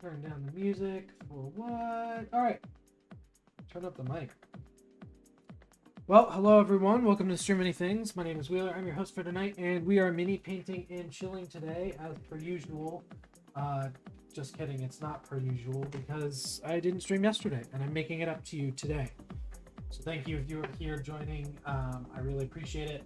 Turn down the music for what? All right. Turn up the mic. Well, hello everyone. Welcome to Stream Many Things. My name is Wheeler. I'm your host for tonight, and we are mini painting and chilling today, as per usual. Just kidding. It's not per usual because I didn't stream yesterday, and I'm making it up to you today. So thank you if you were here joining. I really appreciate it.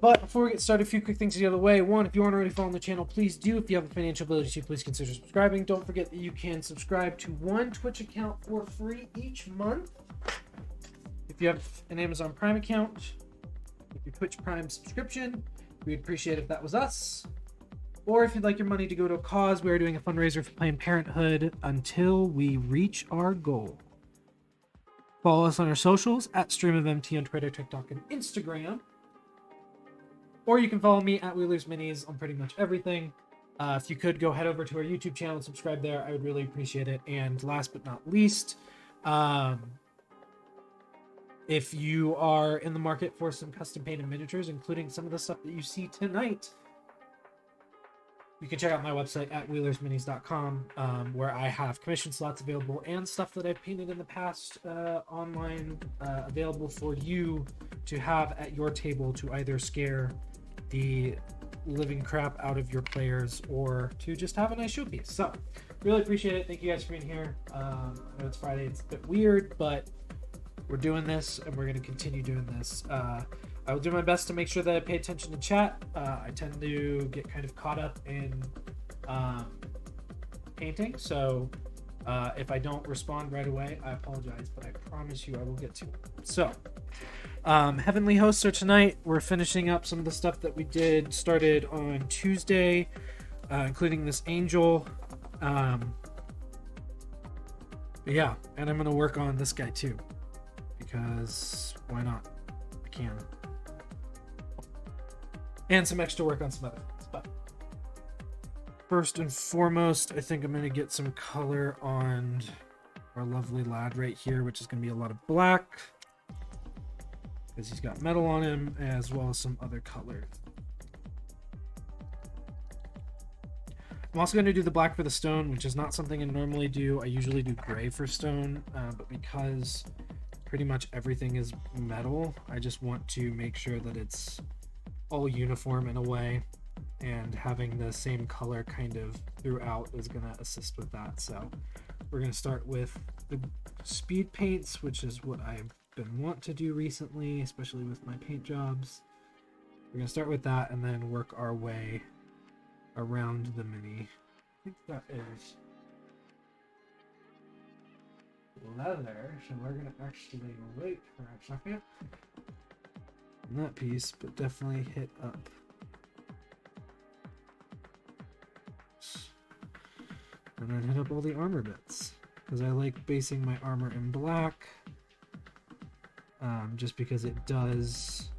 But before we get started, a few quick things to get out of the way. One, if you aren't already following the channel, please do. If you have the financial ability to, please consider subscribing. Don't forget that you can subscribe to one Twitch account for free each month. If you have an Amazon Prime account, if your Twitch Prime subscription, we'd appreciate if that was us. Or if you'd like your money to go to a cause, we are doing a fundraiser for Planned Parenthood until we reach our goal. Follow us on our socials at StreamOfMT on Twitter, TikTok, and Instagram. Or you can follow me at Wheeler's Minis on pretty much everything. If you could go head over to our YouTube channel and subscribe there, I would really appreciate it. And last but not least, if you are in the market for some custom painted miniatures, including some of the stuff that you see tonight, you can check out my website at wheelersminis.com, where I have commission slots available and stuff that I've painted in the past online available for you to have at your table to either scare the living crap out of your players or to just have a nice showpiece. So really appreciate it. Thank you guys for being here. I know it's Friday. It's a bit weird, but we're doing this and we're going to continue doing this. I will do my best to make sure that I pay attention to chat. I tend to get kind of caught up in painting. So if I don't respond right away, I apologize, but I promise you I will get to it. So Heavenly Hosts are tonight. We're finishing up some of the stuff that we started on Tuesday, including this angel. Yeah, and I'm going to work on this guy too, because why not? I can. And some extra work on some other things. But first and foremost, I think I'm going to get some color on our lovely lad right here, which is going to be a lot of black, because he's got metal on him, as well as some other color. I'm also going to do the black for the stone, which is not something I normally do. I usually do gray for stone, but because pretty much everything is metal, I just want to make sure that it's all uniform in a way, and having the same color kind of throughout is going to assist with that. So we're going to start with the speed paints, which is what I've been want to do recently, especially with my paint jobs. We're going to start with that and then work our way around the mini. I think that is leather, so we're going to actually wait for a second on that piece, but definitely hit up and then hit up all the armor bits, because I like basing my armor in black, just because it does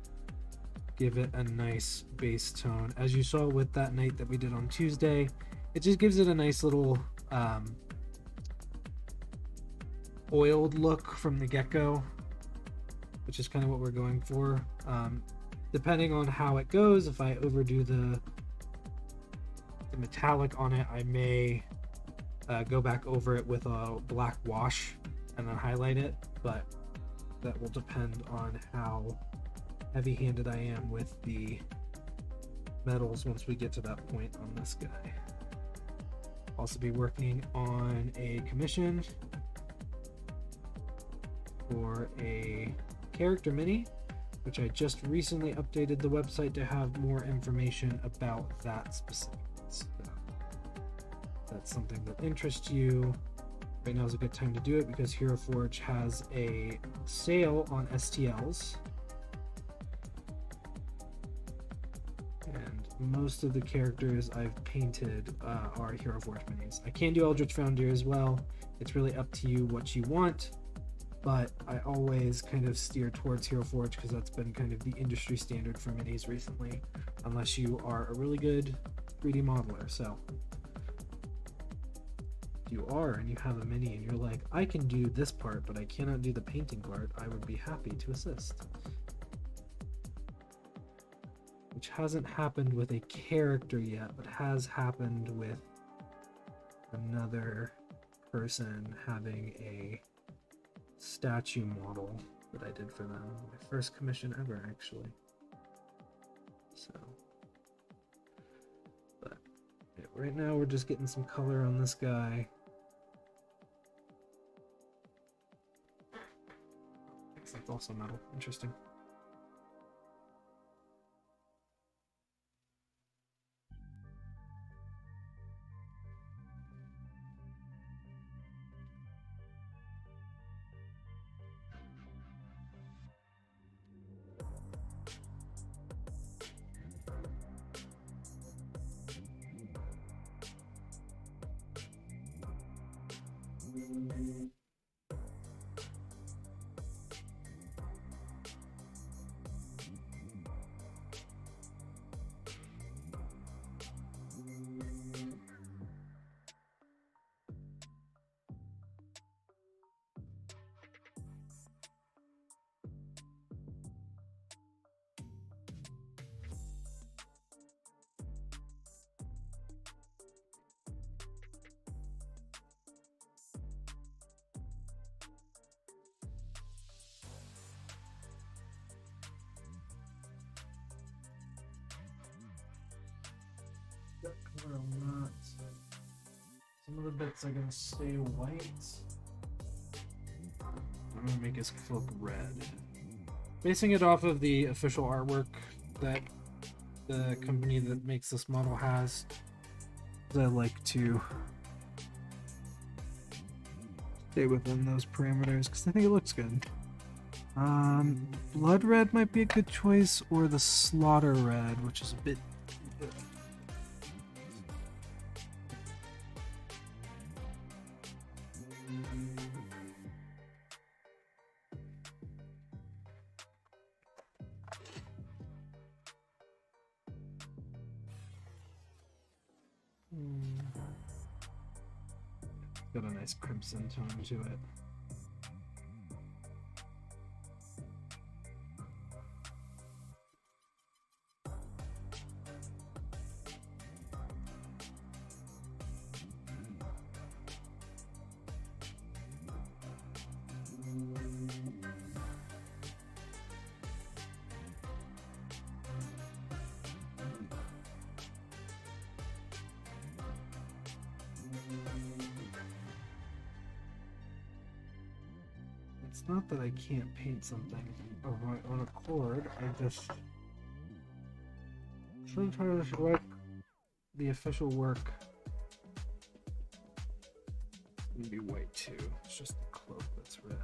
give it a nice base tone. As you saw with that knight that we did on Tuesday, it just gives it a nice little oiled look from the get-go, which is kind of what we're going for. Depending on how it goes, if I overdo the metallic on it, I may go back over it with a black wash and then highlight it, but that will depend on how heavy-handed I am with the metals once we get to that point on this guy. Also be working on a commission for a character mini, which I just recently updated the website to have more information about that specific. So if that's something that interests you, right now is a good time to do it, because Hero Forge has a sale on STLs, and most of the characters I've painted are Hero Forge minis. I can do Eldritch Foundry as well. It's really up to you what you want, but I always kind of steer towards Hero Forge because that's been kind of the industry standard for minis recently, unless you are a really good 3D modeler. So if you are and you have a mini and you're like, I can do this part but I cannot do the painting part, I would be happy to assist. Which hasn't happened with a character yet, but has happened with another person having a statue model that I did for them. My first commission ever, actually. So, but yeah, right now we're just getting some color on this guy. That's also metal. Interesting. Yep, color on that. Some of the bits are gonna stay white. I'm gonna make his cloak red. Basing it off of the official artwork that the company that makes this model has. I like to stay within those parameters because I think it looks good. Blood red might be a good choice, or the slaughter red, which is a bit. Got a nice crimson tone to it. It's not that I can't paint something of my own accord, I just sometimes like the official work to be white too. It's just the cloak that's red.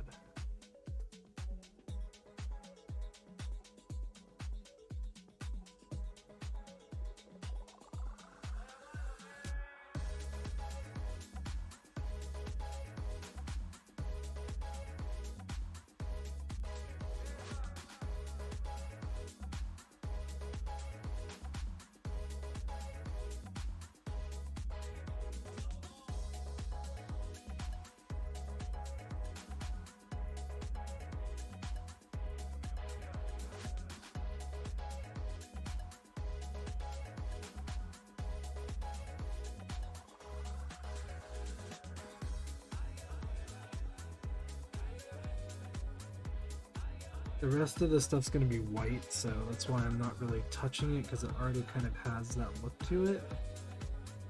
The rest of the stuff's going to be white, so that's why I'm not really touching it, because it already kind of has that look to it.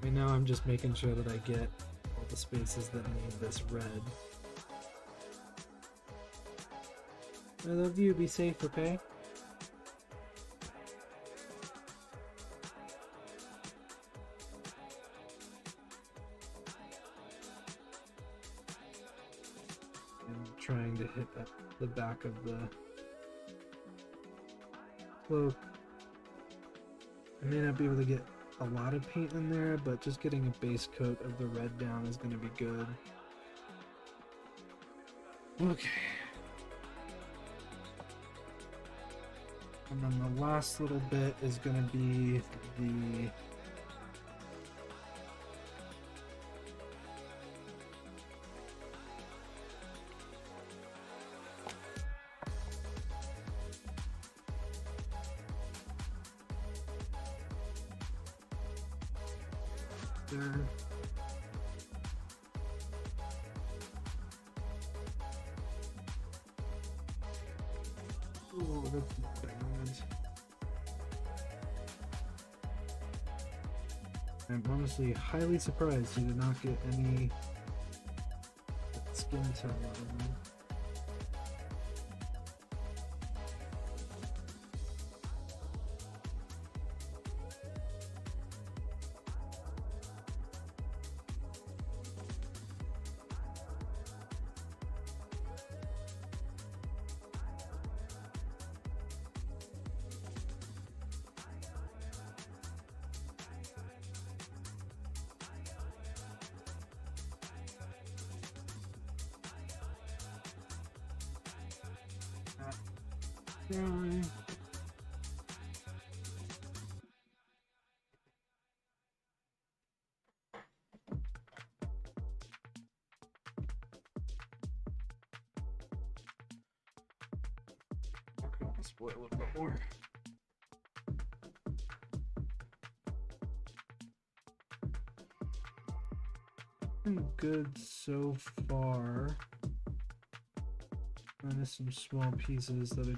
Right now I'm just making sure that I get all the spaces that need this red. I love you, be safe, okay? I'm trying to hit the back of the cloak. I may not be able to get a lot of paint in there, but just getting a base coat of the red down is going to be good. Okay. And then the last little bit is going to be the that's bad. I'm honestly highly surprised you did not get any skin tone on them. Drawing. Okay, let's spoil a little bit more. Good so far. Minus some small pieces that I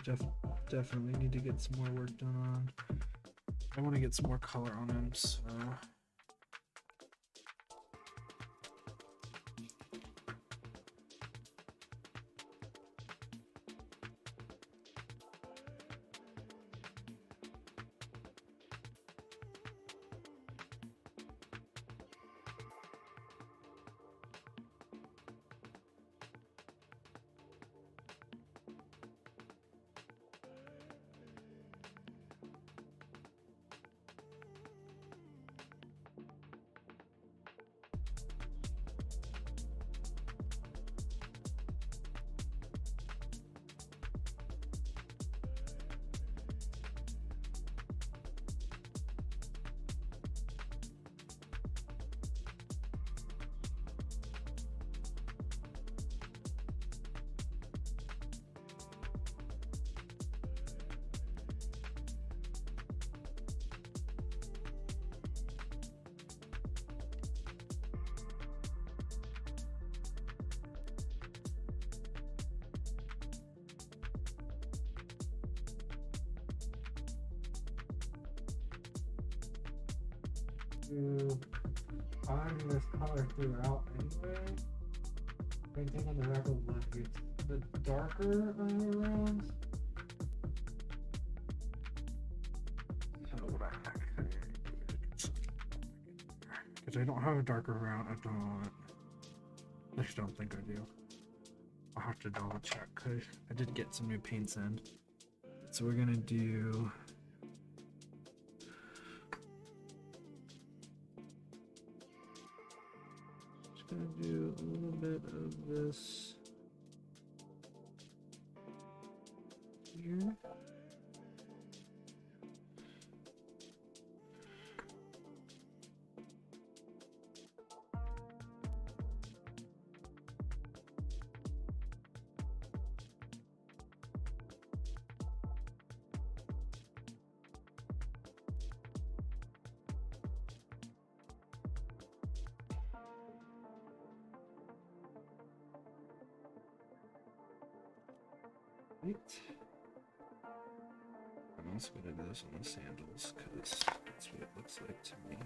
definitely need to get some more work done on. I want to get some more color on him, so. To find this color throughout anyway. Anything on the back of the leg, it's the darker around. Because I don't have a darker round, I just don't think I do. I'll have to double check because I did get some new paints in. So we're gonna do gonna do a little bit of this here. Right. I'm also gonna do this on the sandals because that's what it looks like to me.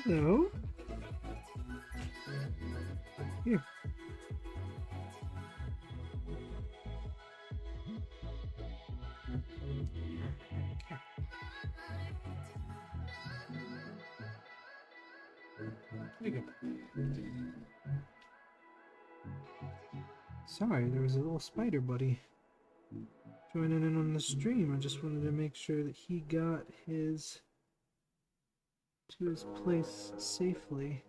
Hello. Here. There you go. Sorry, there was a little spider buddy joining in on the stream. I just wanted to make sure that he got his to his place safely.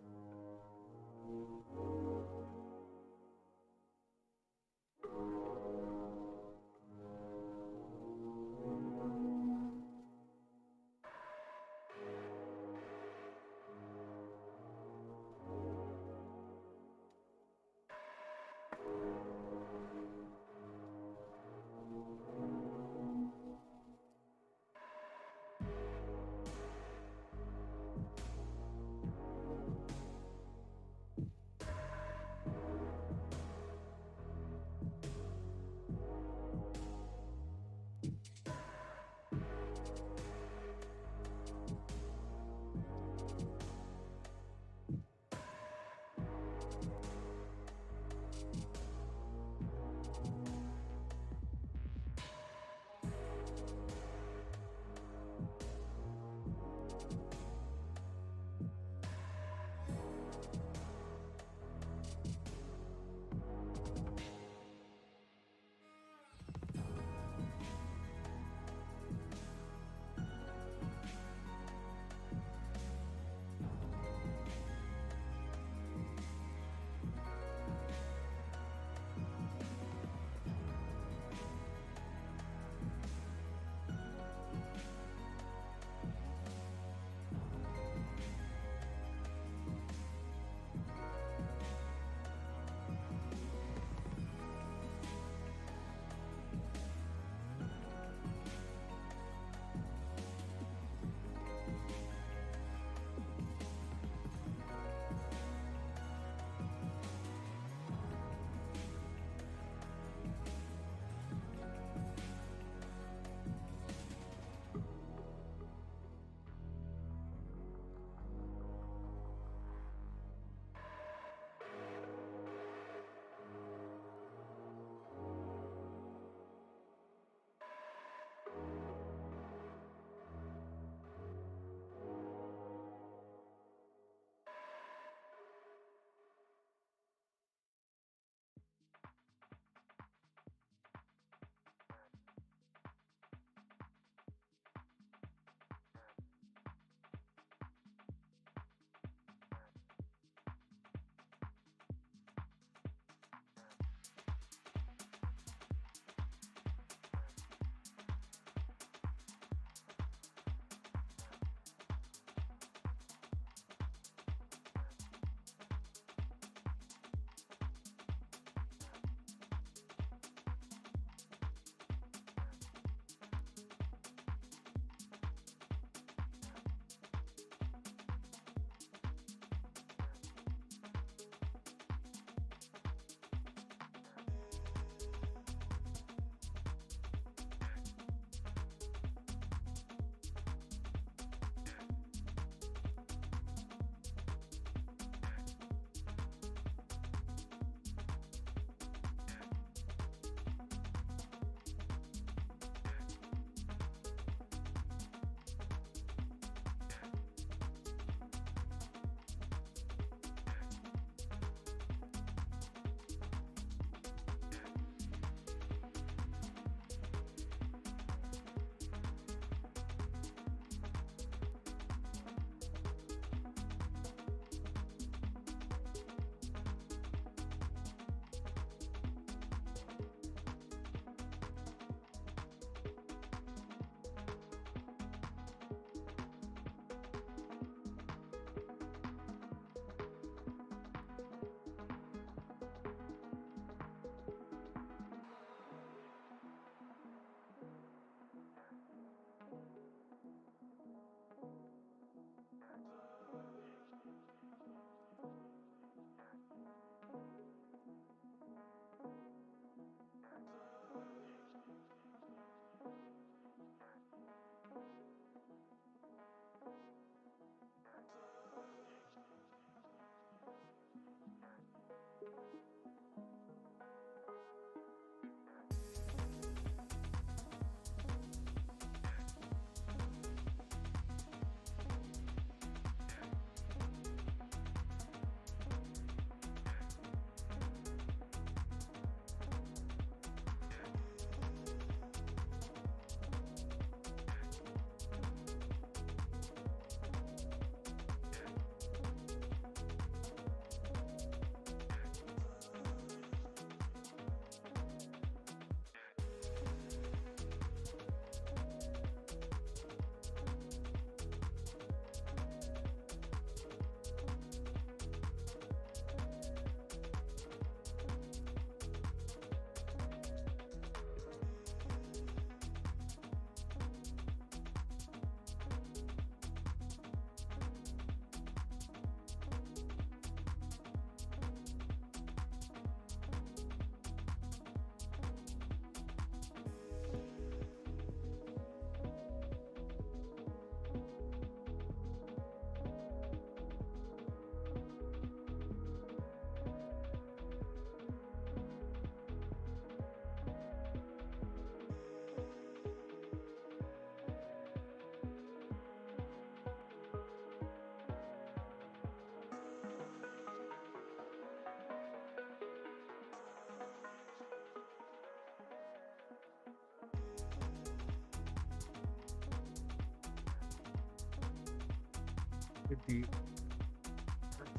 Good beat.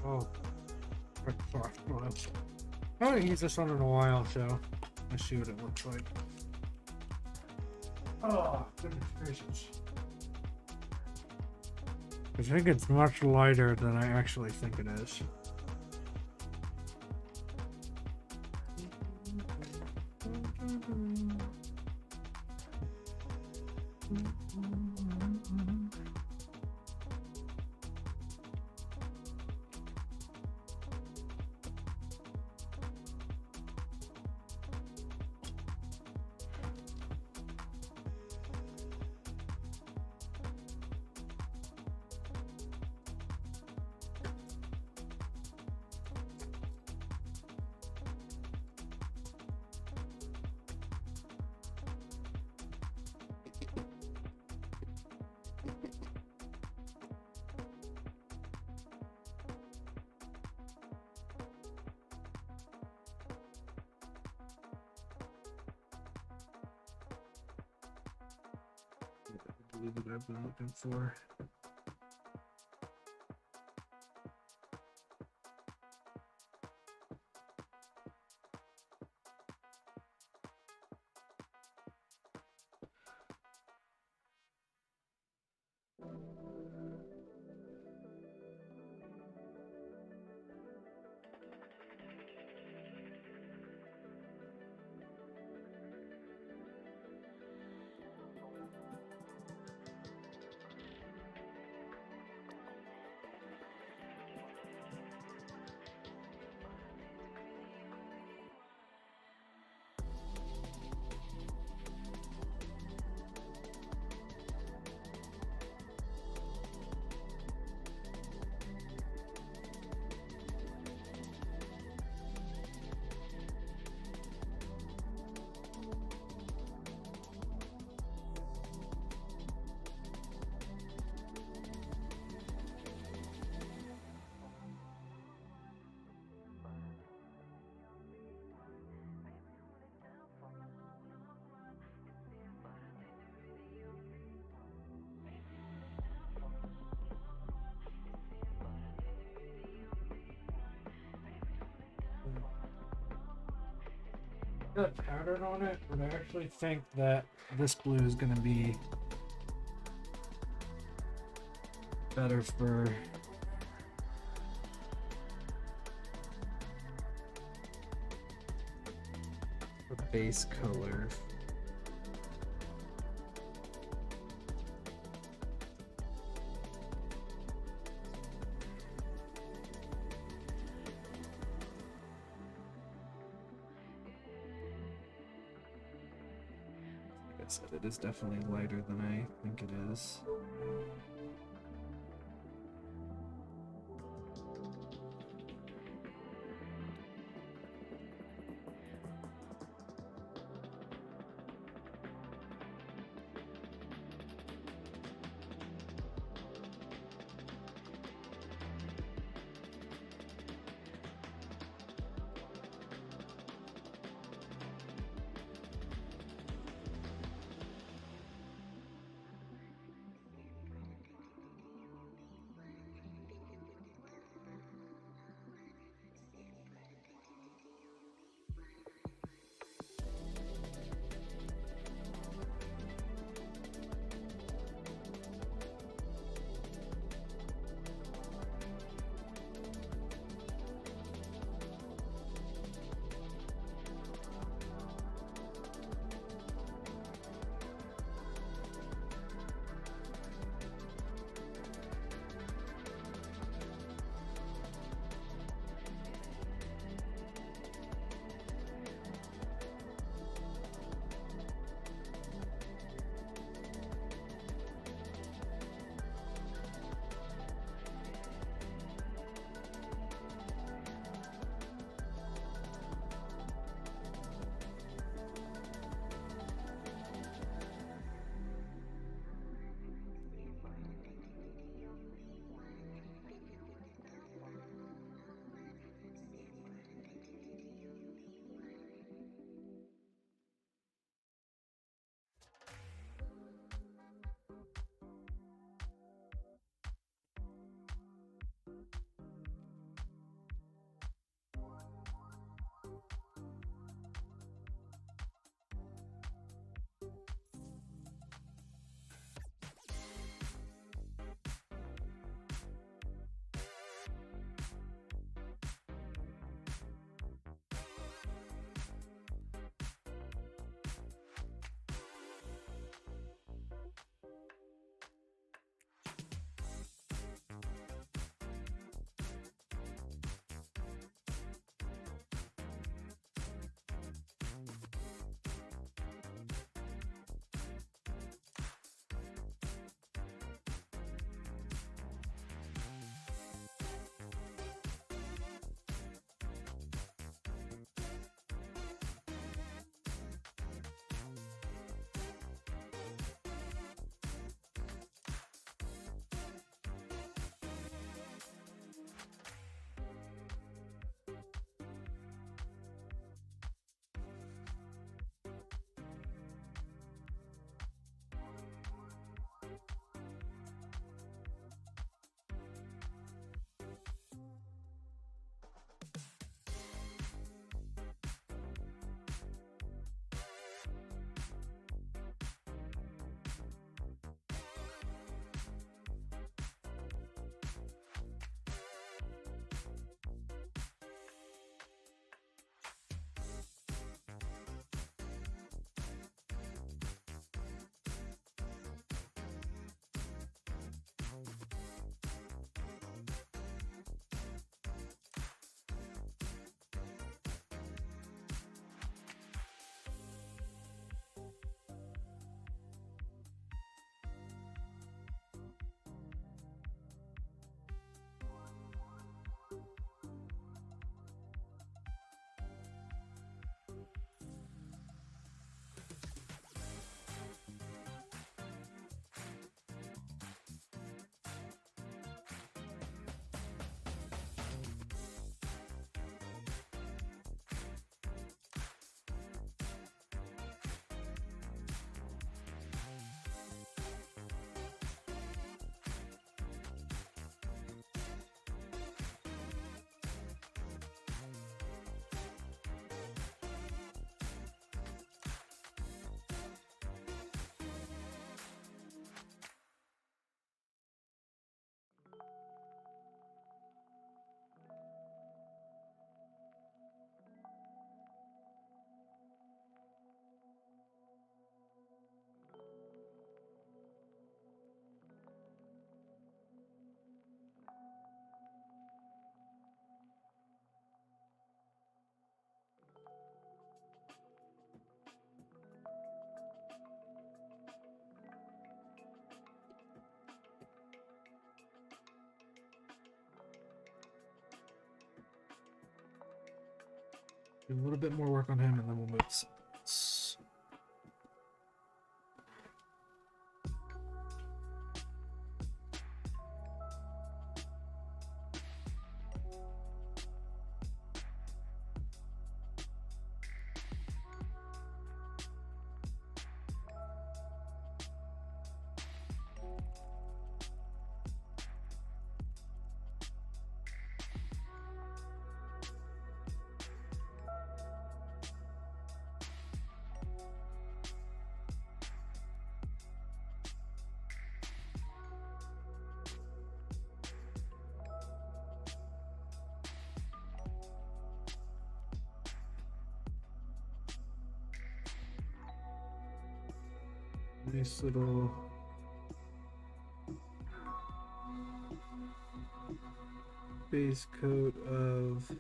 Oh, quick soft gloves. I haven't used this one in a while, so let's see what it looks like. Oh, goodness gracious. I think it's much lighter than I actually think it is. What I've been looking for. Got pattern on it, but I actually think that this blue is going to be better for base color. Like I said, it is definitely lighter than I think it is. Do a little bit more work on him, and then we'll move to something else. Nice little base coat of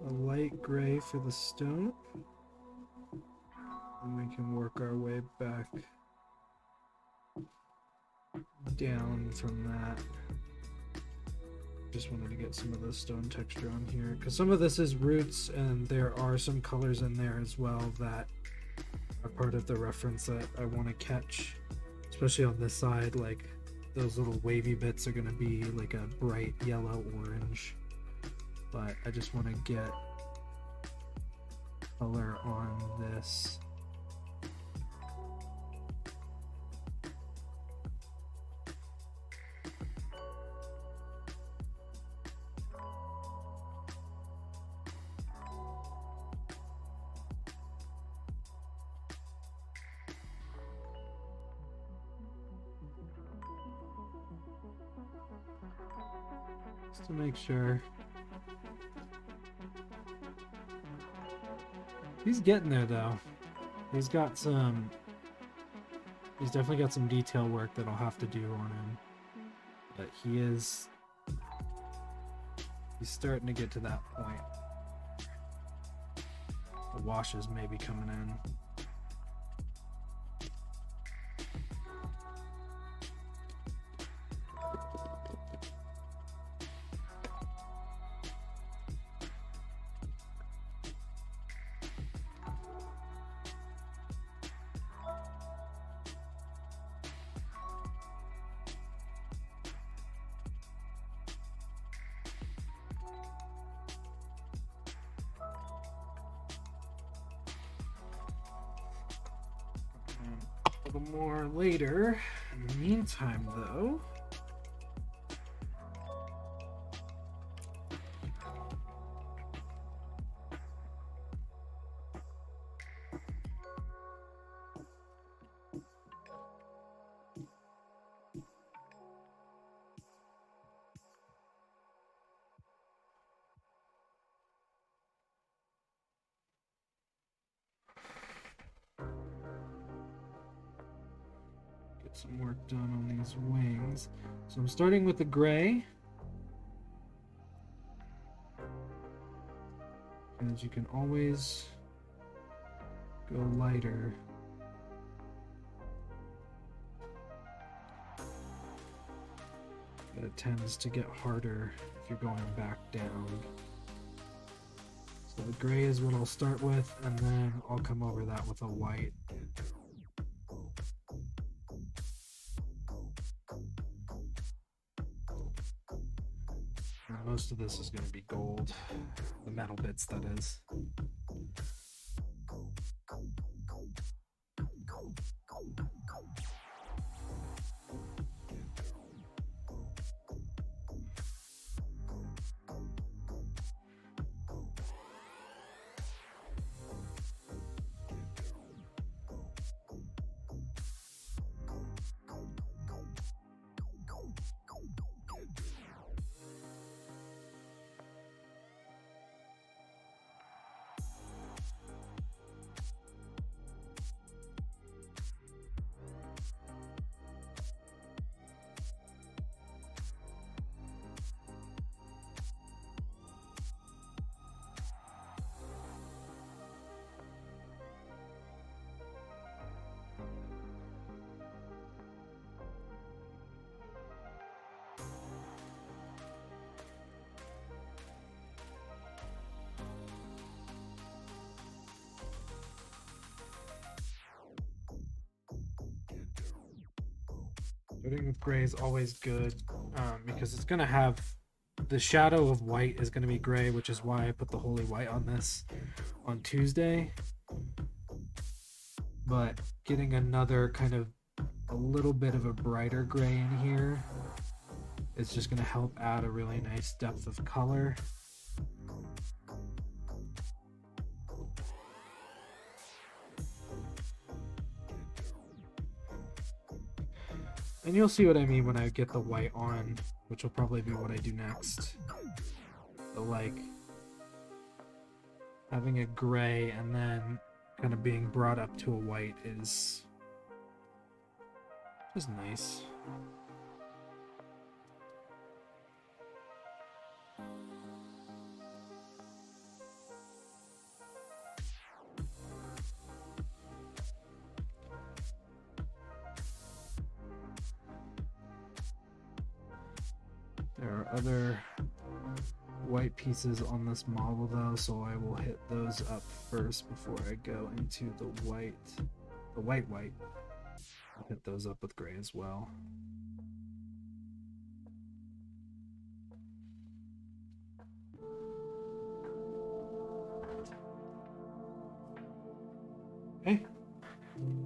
a light gray for the stone. And we can work our way back down from that. Just wanted to get some of the stone texture on here because some of this is roots and there are some colors in there as well that are part of the reference that I want to catch, especially on this side. Like those little wavy bits are going to be like a bright yellow orange, but I just want to get color on this. Just to make sure. He's getting there though. He's definitely got some detail work that I'll have to do on him. But he's starting to get to that point. The washes may be coming in. A little more later. In the meantime, though, some work done on these wings. So I'm starting with the gray. And you can always go lighter. But it tends to get harder if you're going back down. So the gray is what I'll start with, and then I'll come over that with a white. Most of this is going to be gold, the metal bits, that is. Starting with gray is always good because it's going to have the shadow of white is going to be gray, which is why I put the holy white on this on Tuesday. But getting another kind of a little bit of a brighter gray in here is just going to help add a really nice depth of color. And you'll see what I mean when I get the white on, which will probably be what I do next. But like having a gray and then kind of being brought up to a white is just nice. There are other white pieces on this model though, so I will hit those up first before I go into the white. I'll hit those up with gray as well. Hey,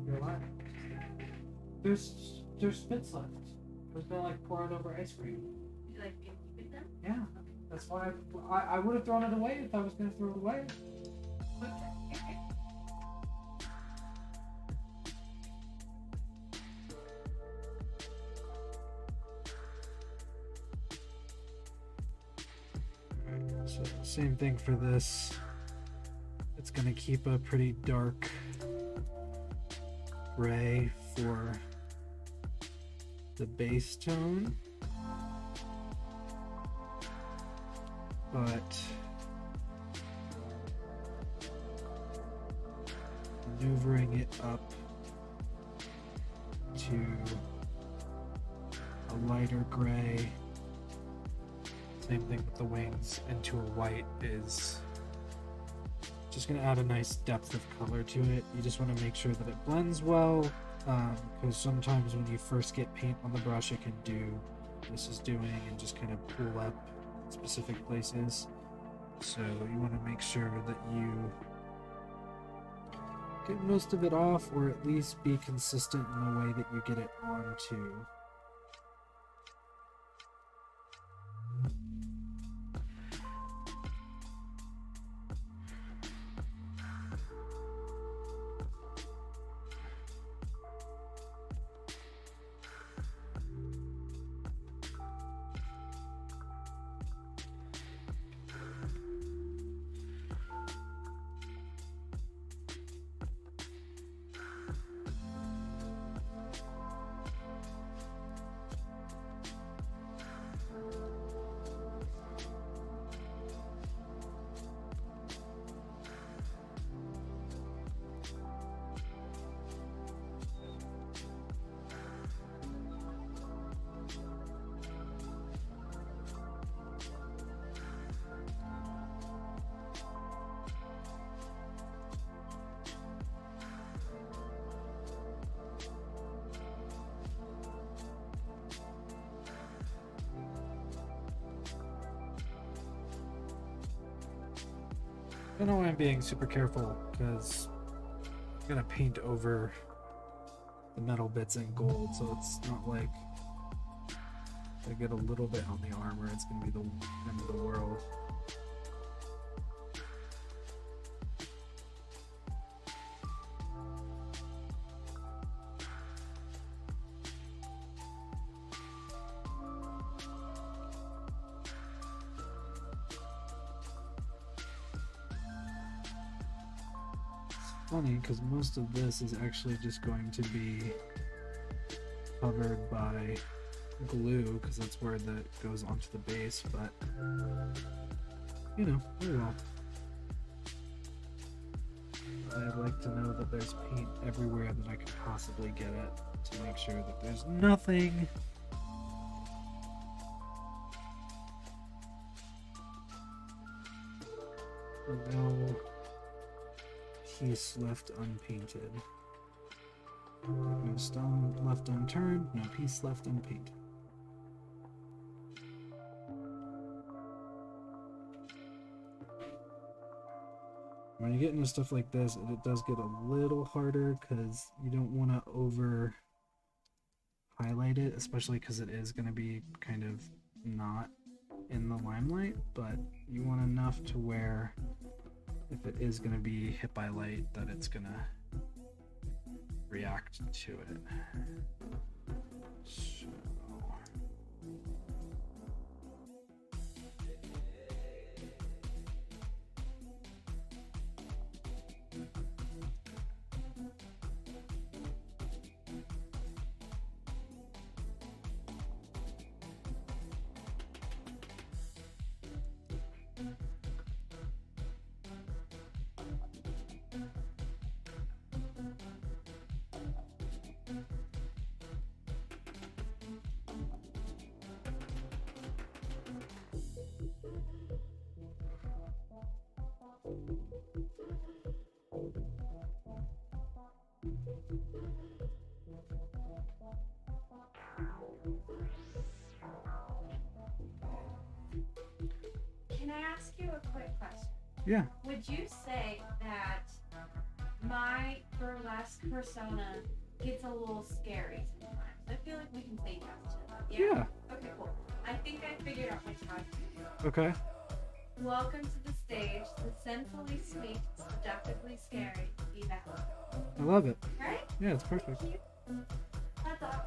you're alive. There's spits left. I was gonna like pour it over ice cream. Would you like me to keep it then? Yeah, that's why I would have thrown it away if I was gonna throw it away. Alright, so same thing for this. It's gonna keep a pretty dark gray for the base tone, but maneuvering it up to a lighter gray, same thing with the wings, into a white is just going to add a nice depth of color to it. You just want to make sure that it blends well, because sometimes when you first get paint on the brush it can do what this is doing and just kind of pull up specific places. So you want to make sure that you get most of it off, or at least be consistent in the way that you get it onto. I know I'm being super careful because I'm gonna paint over the metal bits in gold, so it's not like if I get a little bit on the armor, it's gonna be the end of the world. Funny because most of this is actually just going to be covered by glue because that's where that goes onto the base, but you know, oh well. I'd like to know that there's paint everywhere that I could possibly get it to make sure that there's nothing no piece left unpainted. No stone left unturned, no piece left unpainted. When you get into stuff like this, it does get a little harder because you don't want to over highlight it, especially because it is going to be kind of not in the limelight, but you want enough to where if it is going to be hit by light that it's going to react to it. So Can I ask you a quick question? yeah. Would you say that my burlesque persona gets a little scary sometimes? I feel like we can say yes to that. Yeah. Okay, cool. I think I figured out my type. Okay. Welcome to the stage, the sinfully sweet, seductively scary Eva. I love it. Right? Yeah, it's perfect. Cute. That's all.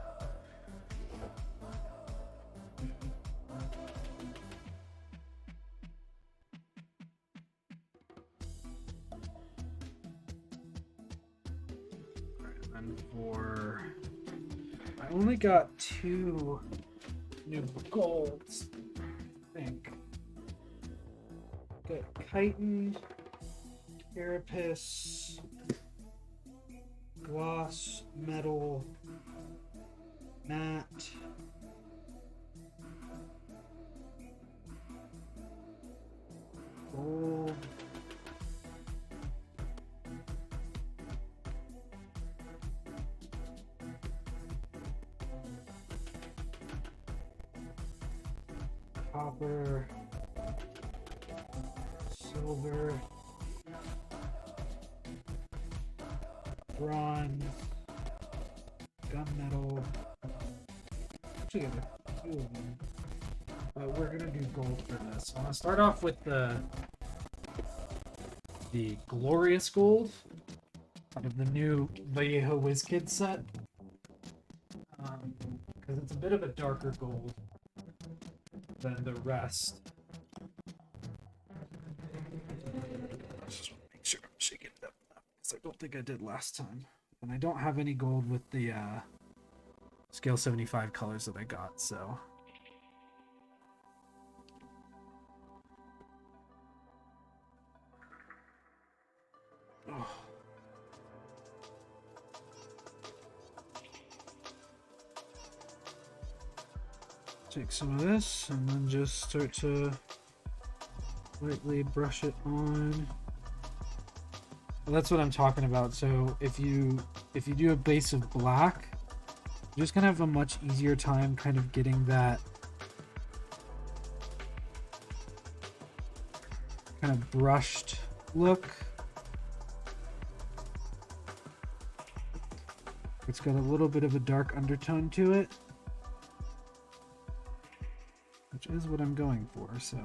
And for I only got 2 new golds, I think. Got chitin, carapace, gloss, metal, matte, gold, copper, silver, bronze, gunmetal. Actually, got a few of them. We're gonna do gold for this. I'm gonna start off with the glorious gold out of the new Vallejo WizKids set, because it's a bit of a darker gold than the rest. Just want to make sure I'm shaking it up enough, because I don't think I did last time, and I don't have any gold with the scale 75 colors that I got, so. Oh. Take some of this and then just start to lightly brush it on. Well, that's what I'm talking about. So if you do a base of black, you're just gonna have a much easier time kind of getting that kind of brushed look. It's got a little bit of a dark undertone to it, which is what I'm going for, so.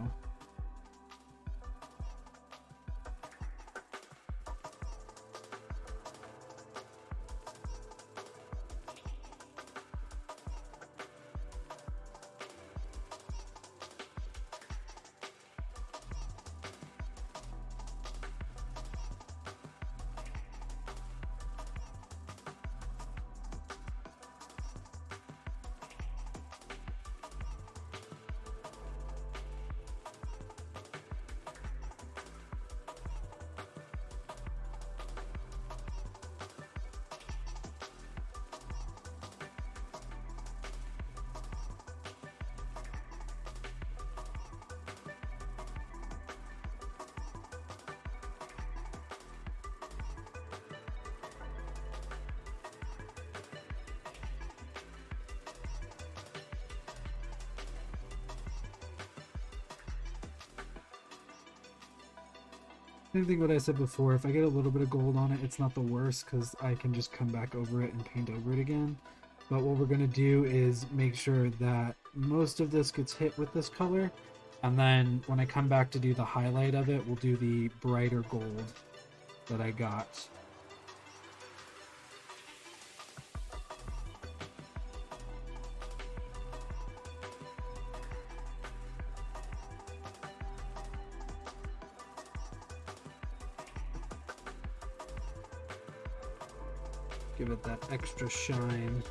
Same thing what I said before, if I get a little bit of gold on it, it's not the worst because I can just come back over it and paint over it again. But what we're going to do is make sure that most of this gets hit with this color, and then when I come back to do the highlight of it, we'll do the brighter gold that I got. Give it that extra shine.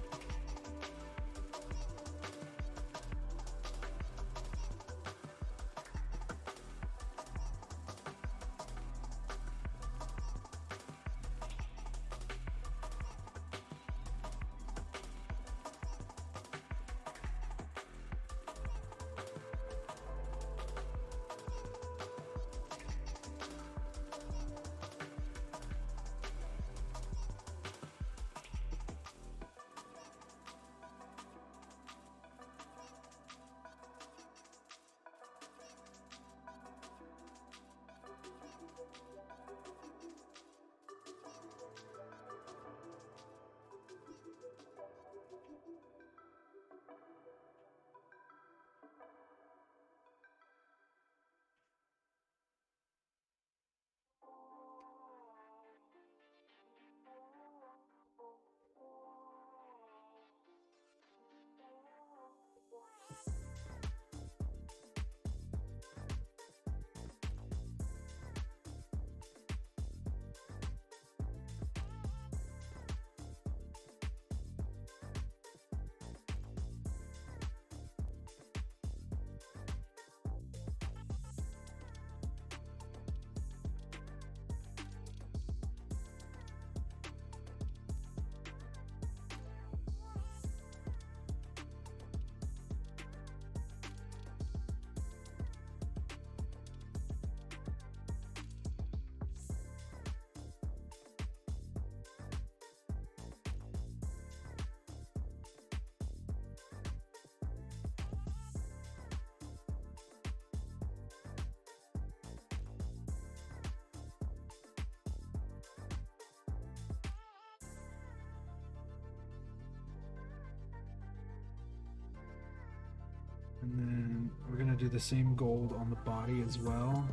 And then we're gonna do the same gold on the body as well.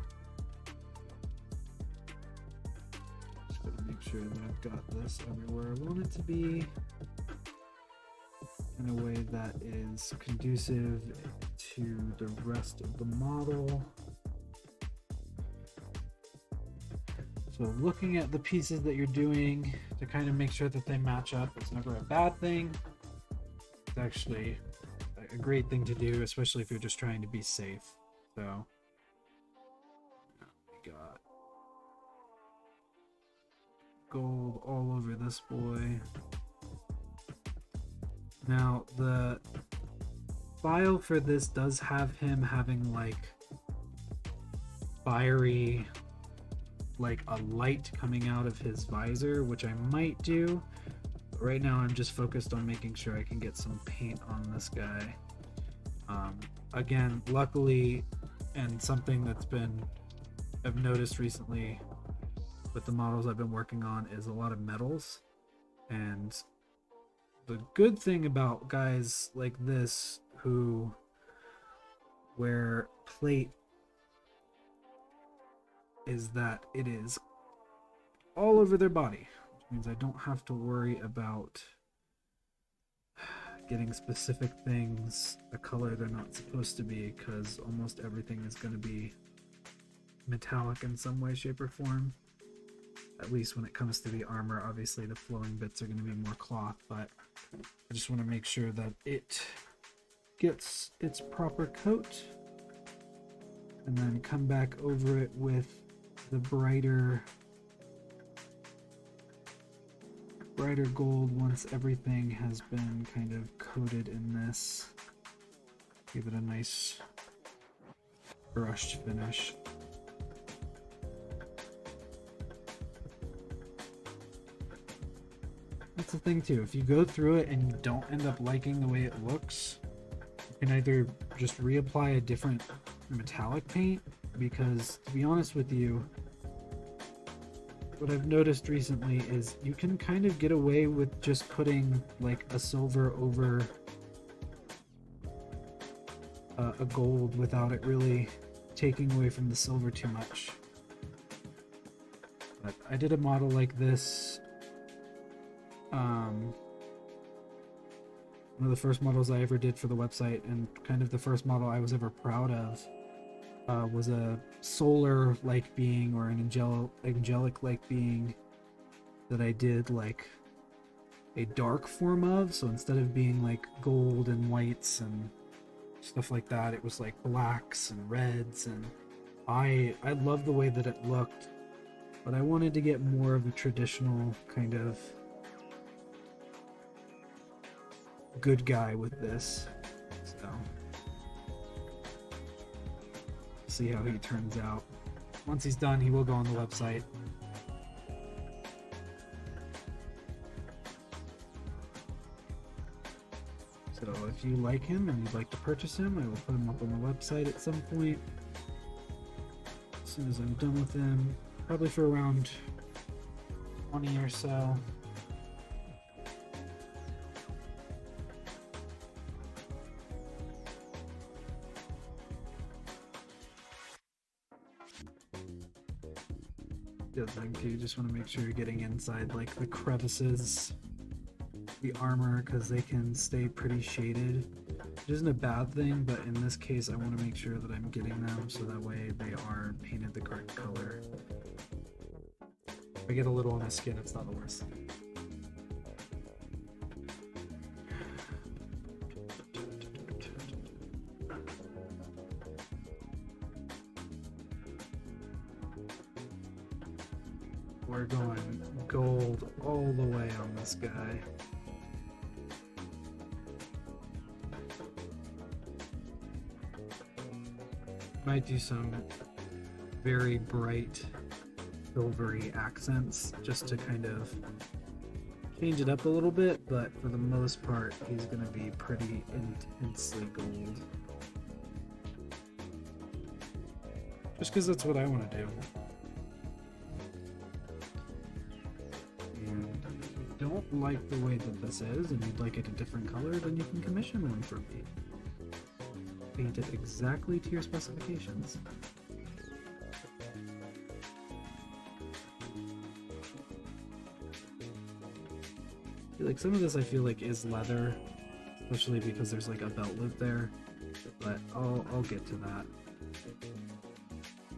Just gotta make sure that I've got this everywhere I want it to be, in a way that is conducive to the rest of the model. So looking at the pieces that you're doing to kind of make sure that they match up, it's never a bad thing. It's actually a great thing to do, especially if you're just trying to be safe. So we got gold all over this boy. Now the file for this does have him having like fiery, like a light coming out of his visor, which I might do. But right now I'm just focused on making sure I can get some paint on this guy. Again, luckily, and something that's been I've noticed recently with the models I've been working on is a lot of metals. And the good thing about guys like this who wear plate is that it is all over their body, which means I don't have to worry about getting specific things a color they're not supposed to be, because almost everything is going to be metallic in some way, shape, or form. At least when it comes to the armor. Obviously the flowing bits are going to be more cloth, but I just want to make sure that it gets its proper coat, and then come back over it with the brighter gold once everything has been kind of coated in this. Give it a nice brushed finish. That's the thing too, if you go through it and you don't end up liking the way it looks, you can either just reapply a different metallic paint, because to be honest with you, what I've noticed recently is you can kind of get away with just putting like a silver over a gold without it really taking away from the silver too much. But I did a model like this. One of the first models I ever did for the website, and kind of the first model I was ever proud of, was a solar-like being or an angelic-like being that I did like a dark form of. So instead of being like gold and whites and stuff like that, it was like blacks and reds, and I love the way that it looked, but I wanted to get more of a traditional kind of good guy with this. So see how he turns out. Once he's done, he will go on the website. So if you like him and you'd like to purchase him, I will put him up on the website at some point as soon as I'm done with him, probably for around 20 or so. The other thing too, you just want to make sure you're getting inside like the crevices, the armor, because they can stay pretty shaded. It isn't a bad thing, but in this case I want to make sure that I'm getting them so that way they are painted the correct color. If I get a little on the skin, it's not the worst. We're going gold all the way on this guy. Might do some very bright silvery accents just to kind of change it up a little bit, but for the most part he's going to be pretty intensely gold. Just because that's what I want to do. Don't like the way that this is and you'd like it a different color, then you can commission one from me. Paint it exactly to your specifications. Like some of this I feel like is leather, especially because there's like a belt loop there, but I'll get to that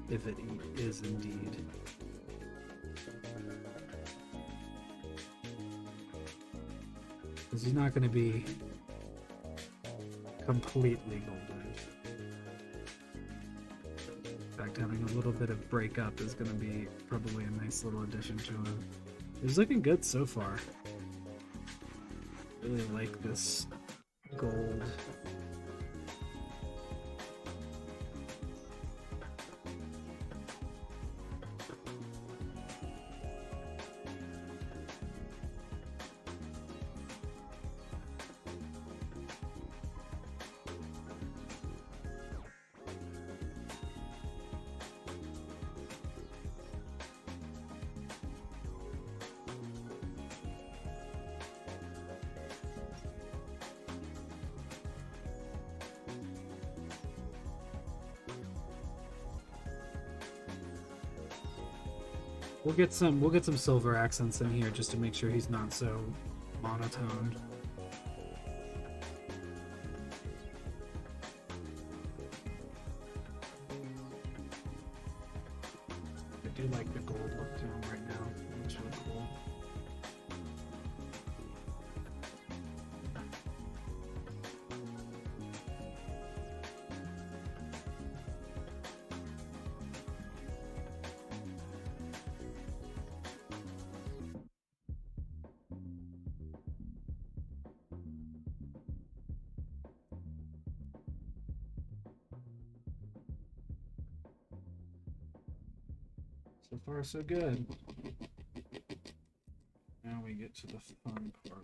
if it is indeed. Because he's not going to be completely golden. In fact, having a little bit of breakup is going to be probably a nice little addition to him. He's looking good so far. Really like this gold. We'll get some silver accents in here just to make sure he's not so monotoned. I do like the gold look to him right now. It looks really cool. So far, so good. Now we get to the fun part.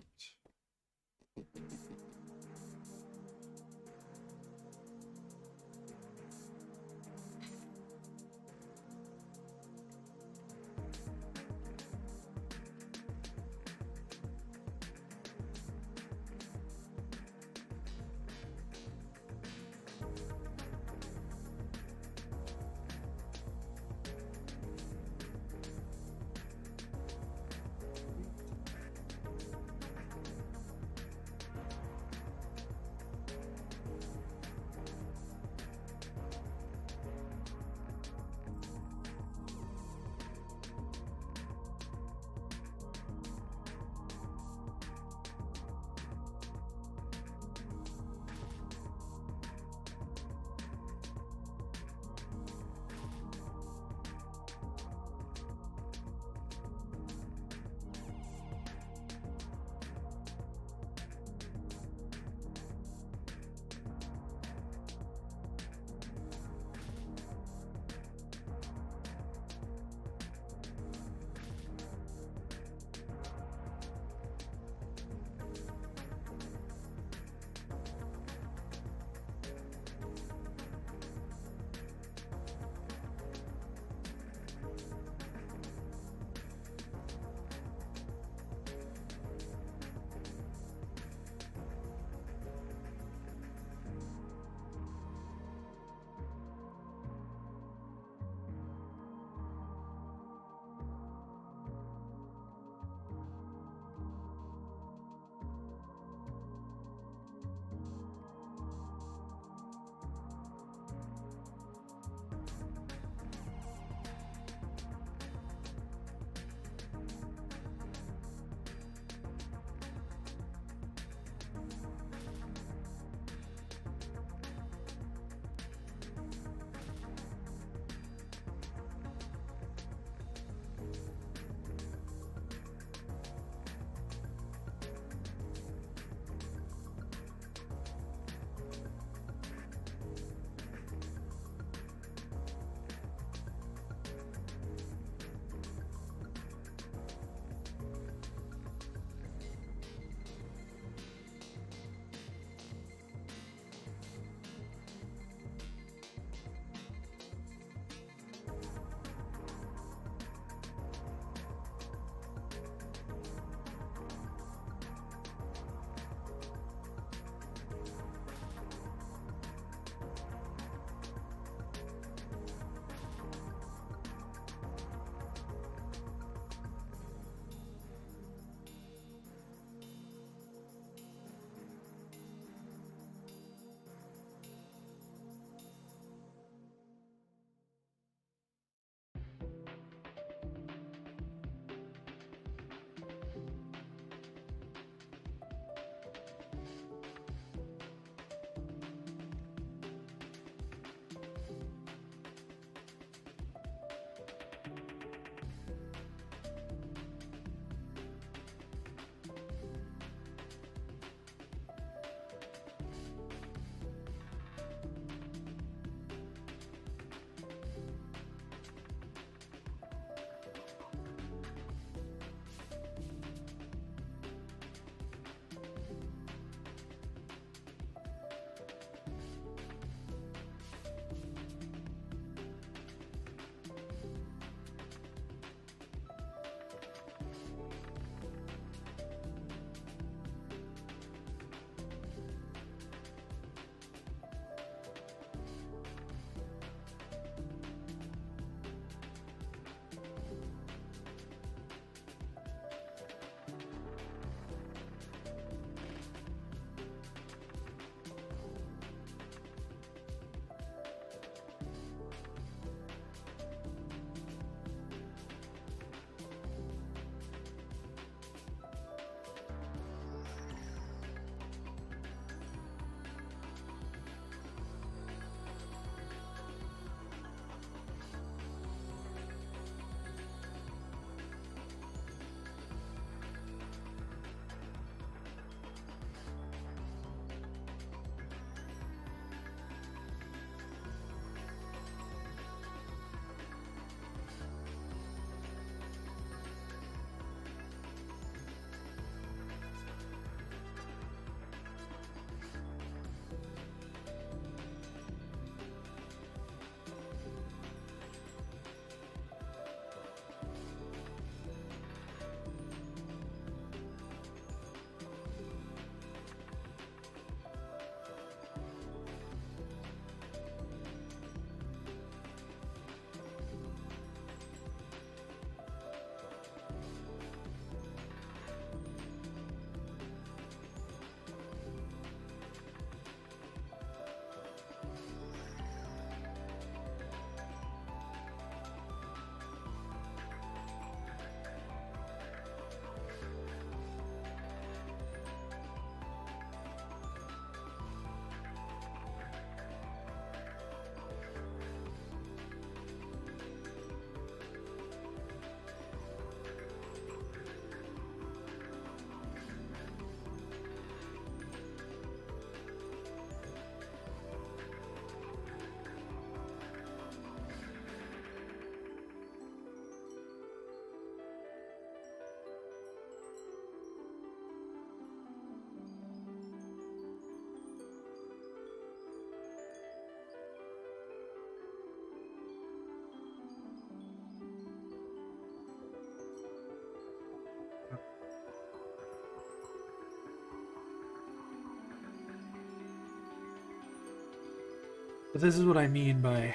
But this is what I mean by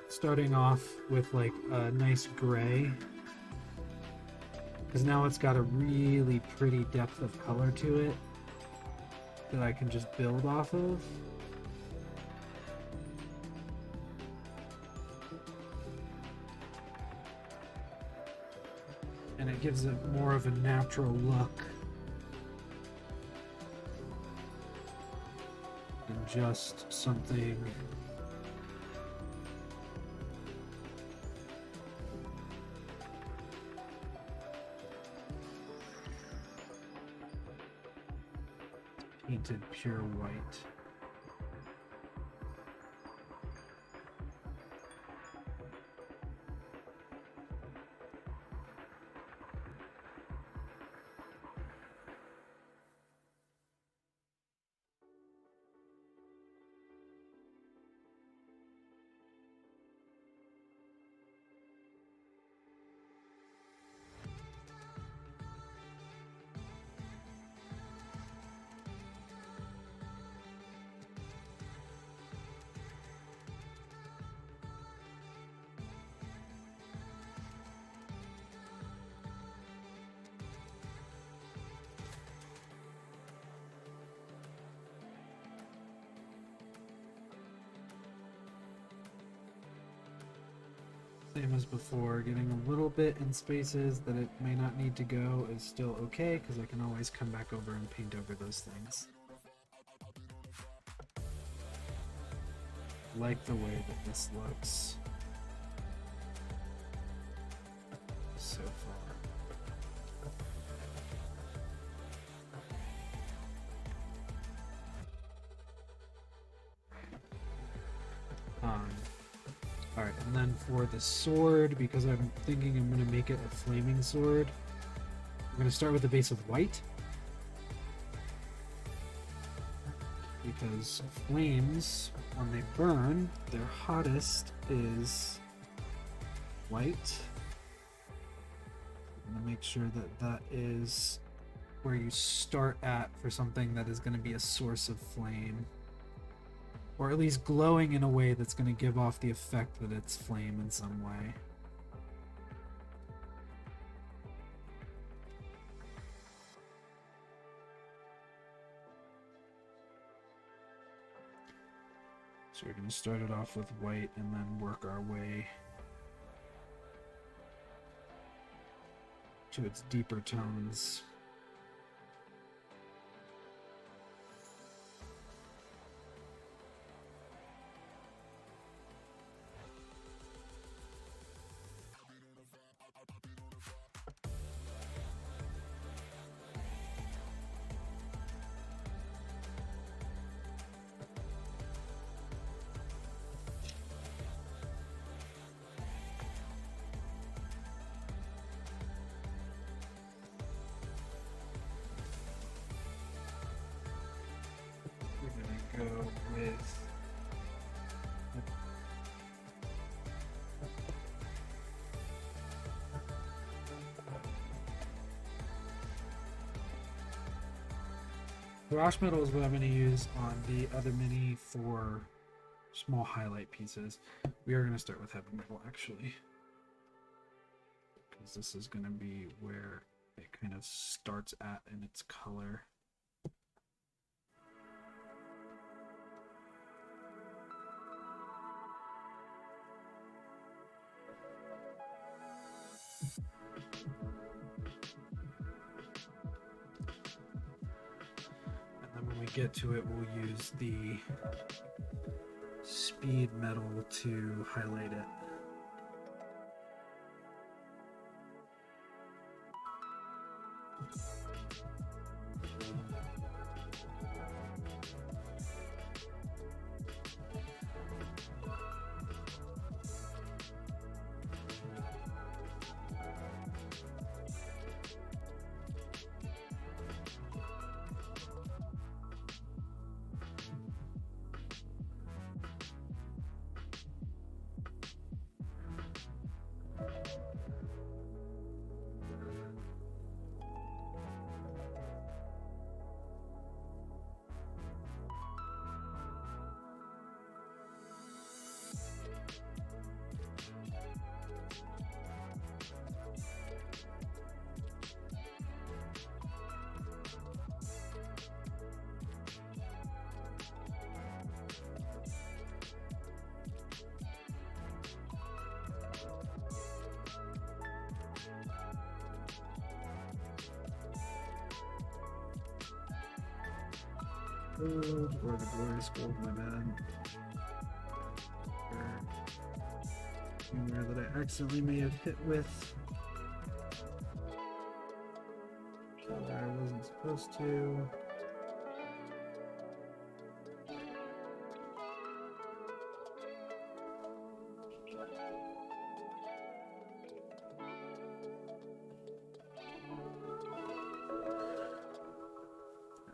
starting off with like a nice gray. Because now it's got a really pretty depth of color to it that I can just build off of. And it gives it more of a natural look than just something painted pure white. Same as before, getting a little bit in spaces that it may not need to go is still okay, because I can always come back over and paint over those things. Like the way that this looks so far. Alright, and then for the sword, because I'm thinking I'm going to make it a flaming sword, I'm going to start with a base of white. Because flames, when they burn, their hottest is white. I'm going to make sure that that is where you start at for something that is going to be a source of flame. Or at least glowing in a way that's going to give off the effect that it's flame in some way. So we're going to start it off with white and then work our way to its deeper tones. Go with Thrash metal is what I'm going to use on the other mini for small highlight pieces. We are going to start with heavy metal actually, because this is going to be where it kind of starts at in its color. And then when we get to it, we'll use the speed metal to highlight it. Gold, or the glorious gold, my bad. Or anywhere that I accidentally may have hit with. That I wasn't supposed to.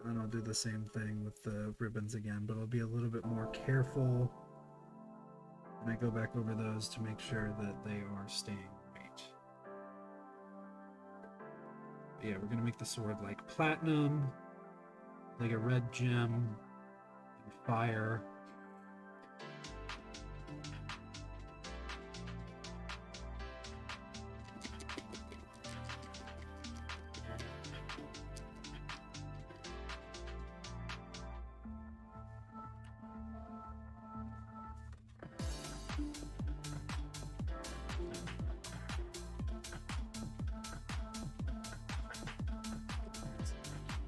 And then I'll do the same thing with the ribbons again, but I'll be a little bit more careful when I go back over those to make sure that they are staying right. But yeah, we're gonna make the sword like platinum, like a red gem, and fire.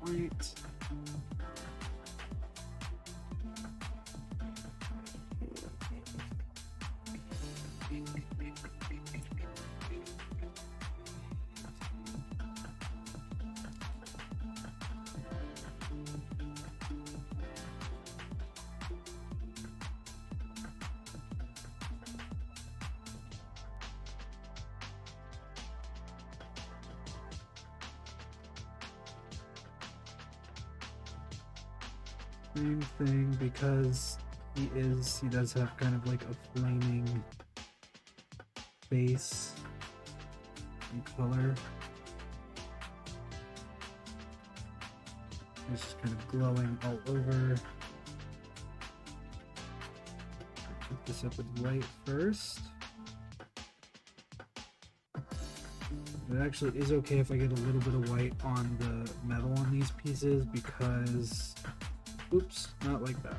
White. Same thing, because he does have kind of like a flaming base and color. It's just kind of glowing all over. Put this up with white first. It actually is okay if I get a little bit of white on the metal on these pieces, because oops, not like that.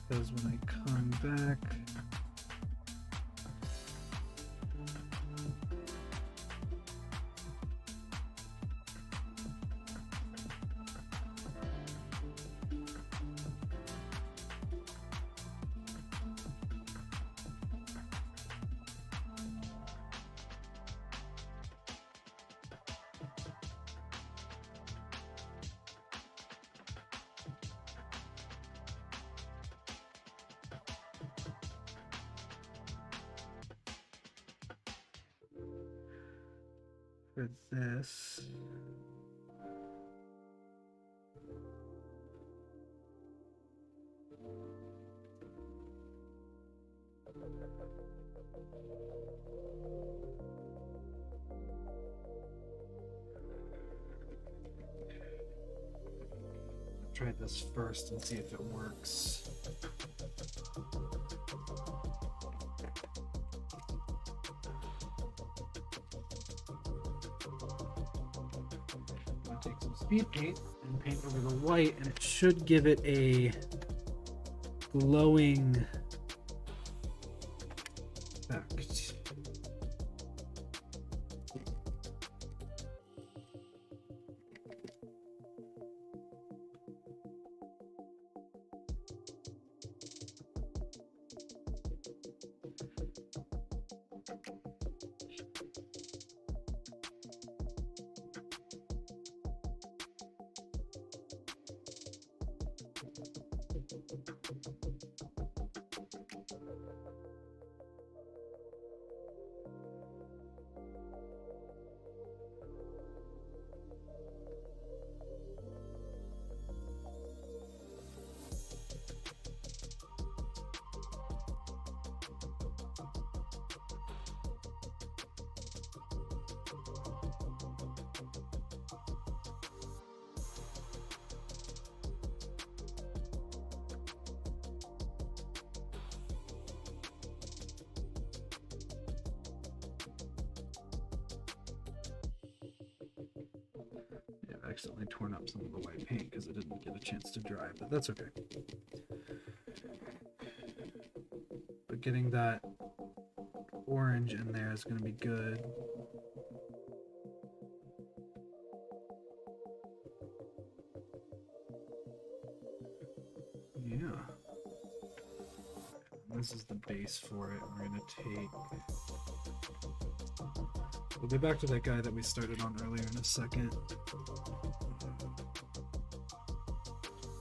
Because when I come back, for this, try this first and see if it works. I'm gonna take some speed paint and paint over the white, and it should give it a glowing effect. I've accidentally torn up some of the white paint because it didn't get a chance to dry, but that's okay. But getting that orange in there is going to be good. Yeah. This is the base for it. We're gonna take. We'll get back to that guy that we started on earlier in a second.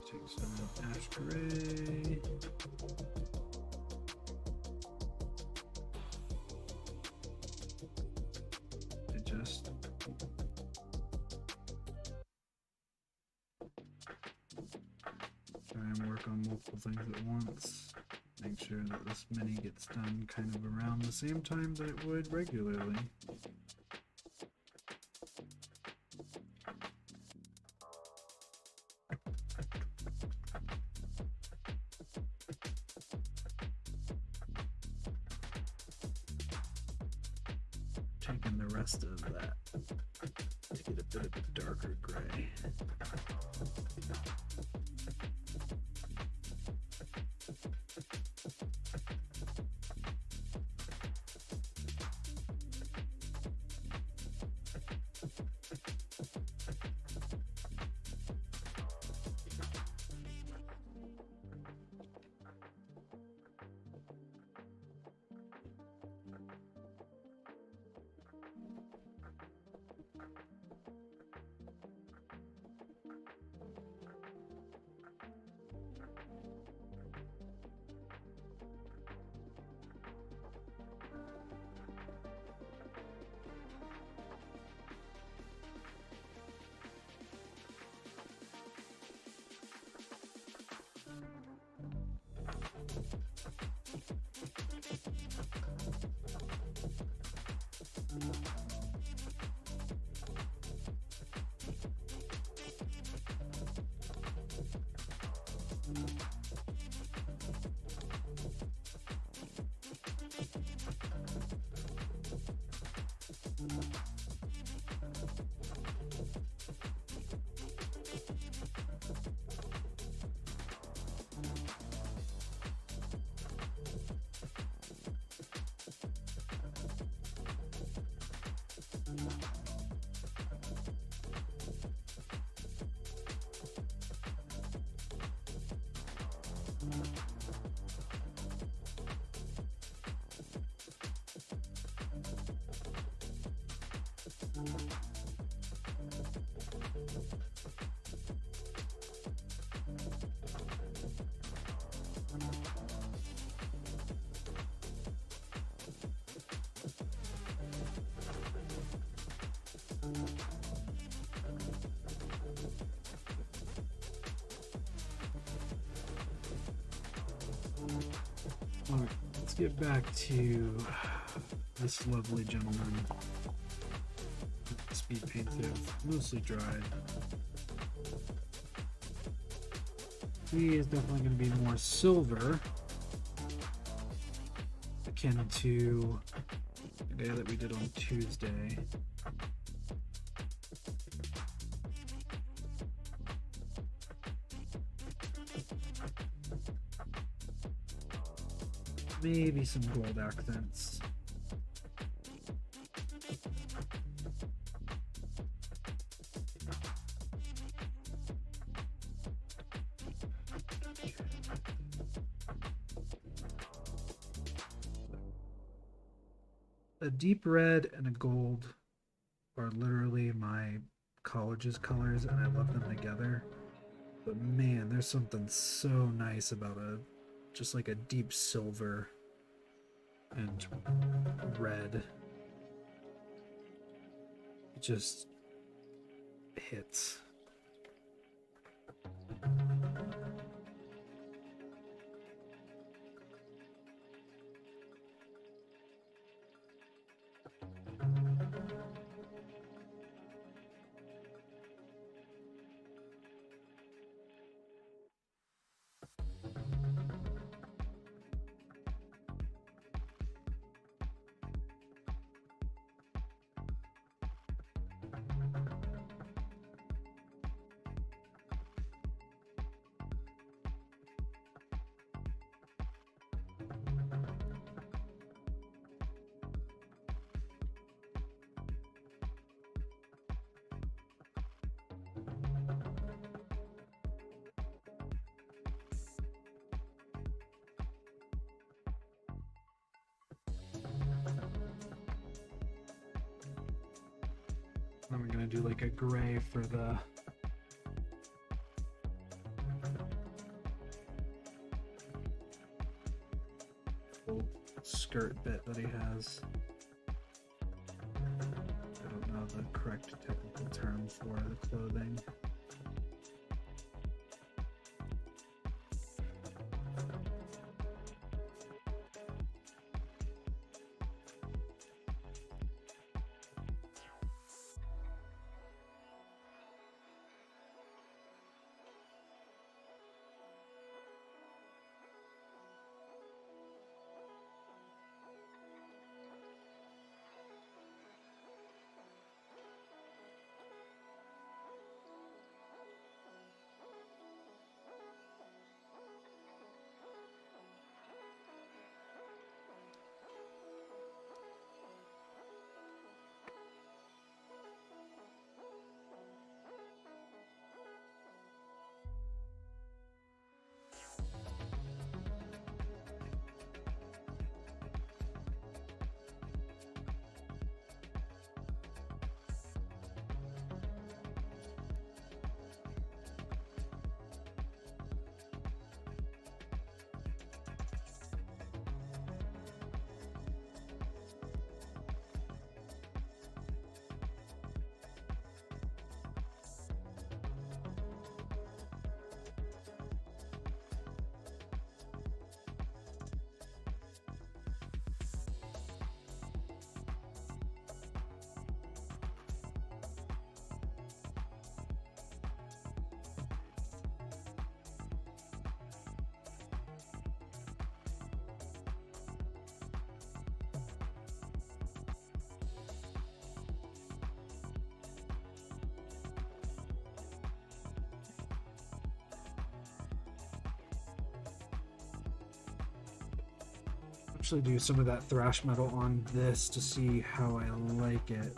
Take some ash gray. Just try and work on multiple things at once. Make sure that this mini gets done kind of around the same time that it would regularly. Taking the rest of that to get a bit of a darker gray. Alright, let's get back to this lovely gentleman. Speed painted, mostly dried. He is definitely going to be more silver, akin to the guy that we did on Tuesday. Maybe some gold accents. A deep red and a gold are literally my college's colors, and I love them together. But man, there's something so nice about just like a deep silver and red. It just hits. Then we're gonna do like a gray for the little skirt bit that he has. I don't know the correct technical term for the clothing. Actually do some of that thrash metal on this to see how I like it.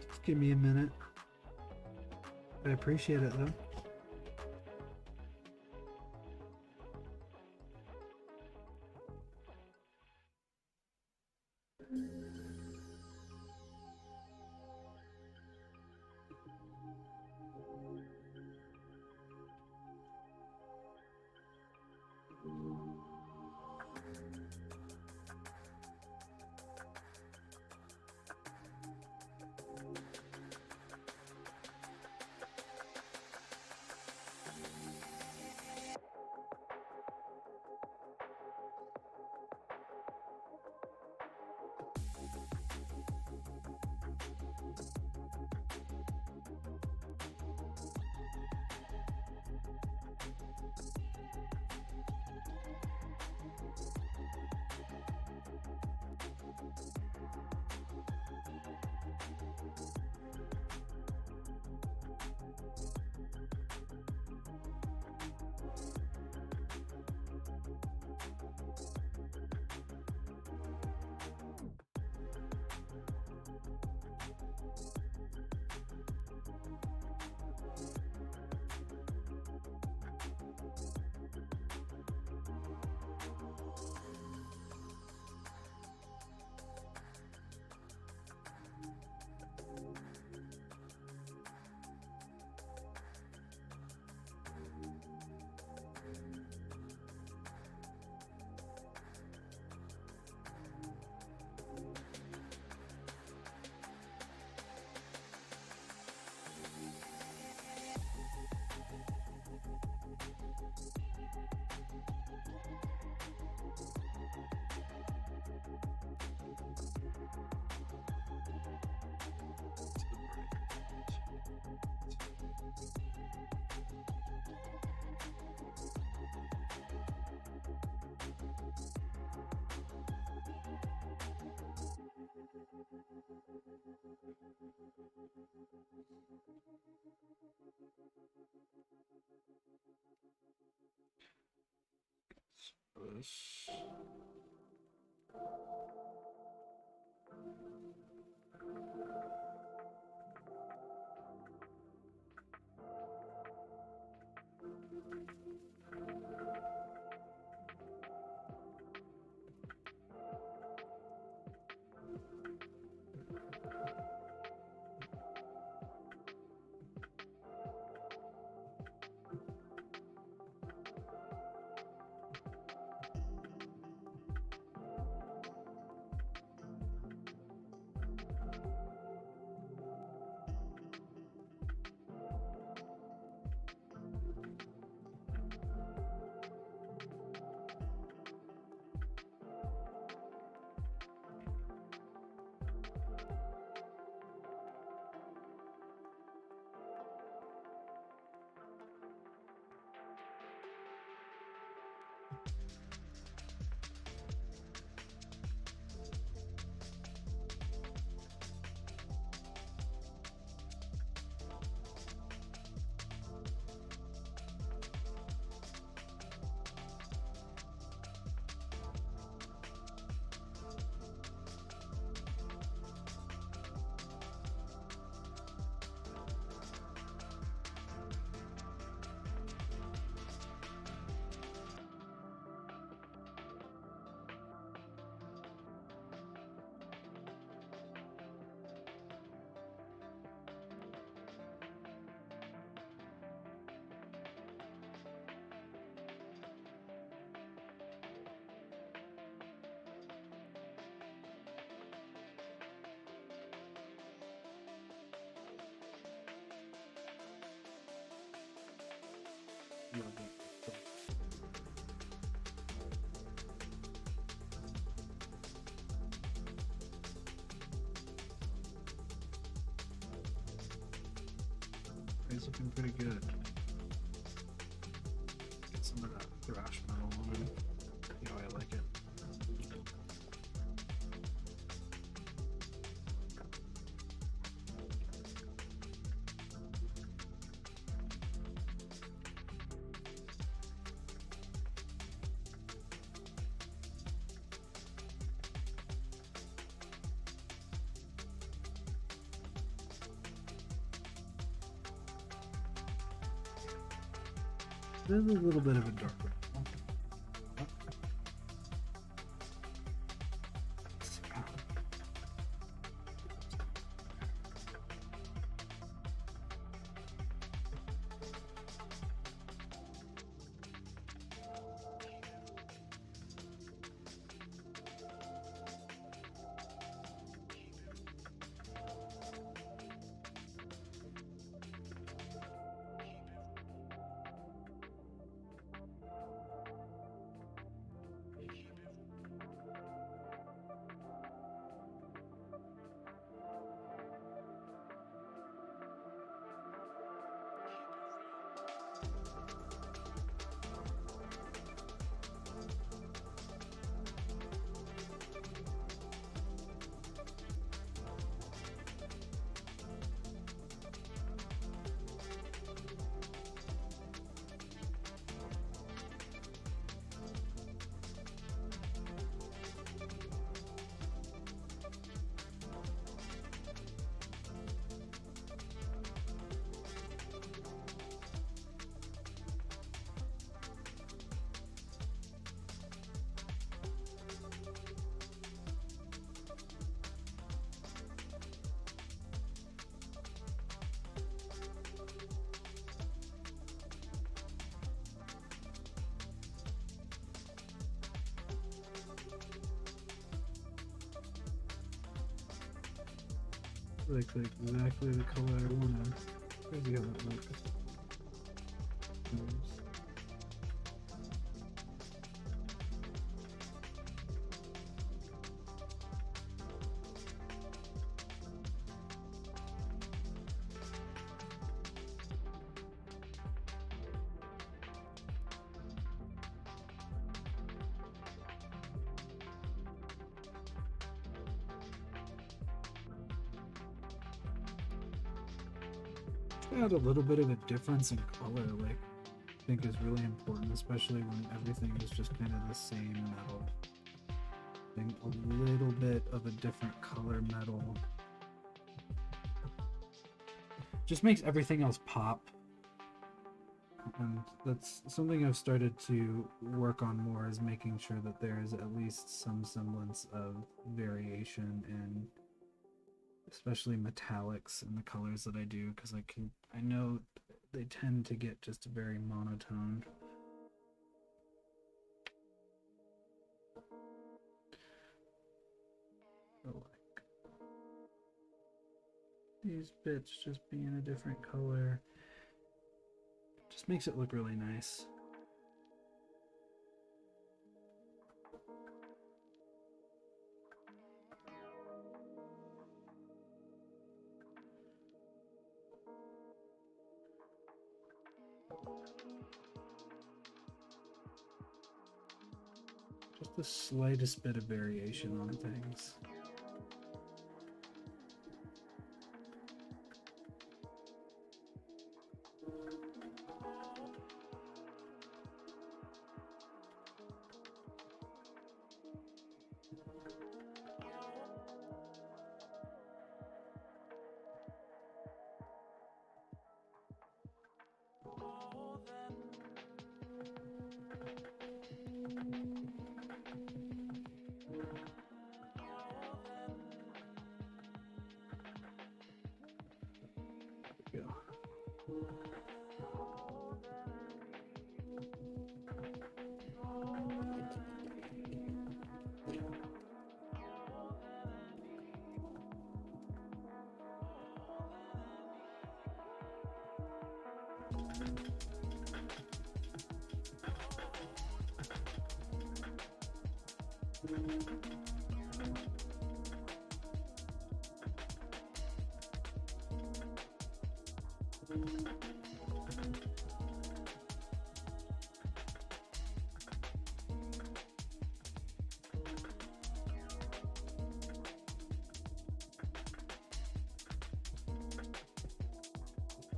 Just give me a minute. I appreciate it though. This. It's looking pretty good. Get some of that thrash metal on it. You know, I like it. There's a little bit of a dark red. Like exactly the color I wanted. Crazy how that looks. Add a little bit of a difference in color, like think is really important, especially when everything is just kind of the same metal. I think a little bit of a different color metal just makes everything else pop. And that's something I've started to work on more, is making sure that there is at least some semblance of variation in especially metallics in the colors that I do, because I know they tend to get just very monotone. So like these bits just being a different color just makes it look really nice. Just the slightest bit of variation on things.